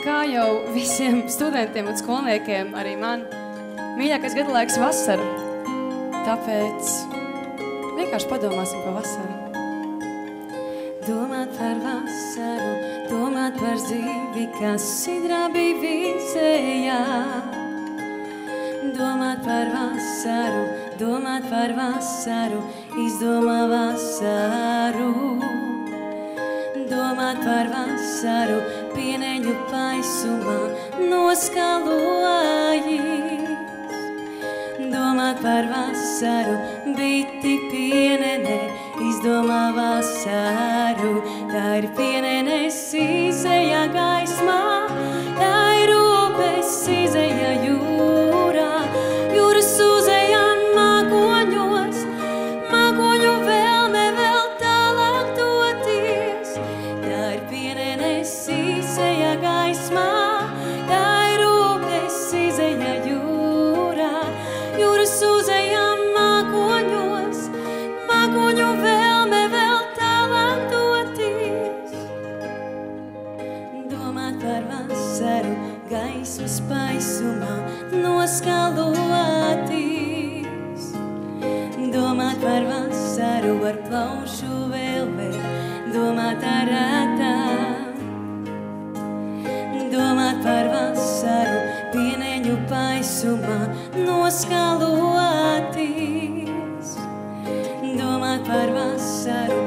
Kā jau visiem studentiem un skolniekiem, arī man mīļākais gada laiks vasara. Tāpēc vienkārši padomāsim par vasaru. Domāt par vasaru, domāt par dzīvi, kas sidrā bija vīzējā. Domāt par vasaru, domāt par vasaru, izdomā vasaru. Domāt par vasaru, pieneņu paisumā noskalojis. Domāt par vasaru, biti pienenē, izdomā vasaru. Tā ir pienenes izejā gaismā, tā ir upes izeja jūrā. Jūras uzejā mākoņos, mākoņu vēlme vēl tālāk doties. Tā ir pienenes izeja gaismā, tā ir upes izeja jūrā. Jūras uzejā mākoņos, mākoņu vēlme vēl tālāk doties. Domāt par vasaru, gaismas paisumā noskaloties. Domāt par vasaru ar plaušu vēlmē, domāt ar rētām. Domāt par vasaru, pieneņu paisumā noskaloties. Domāt par vasaru,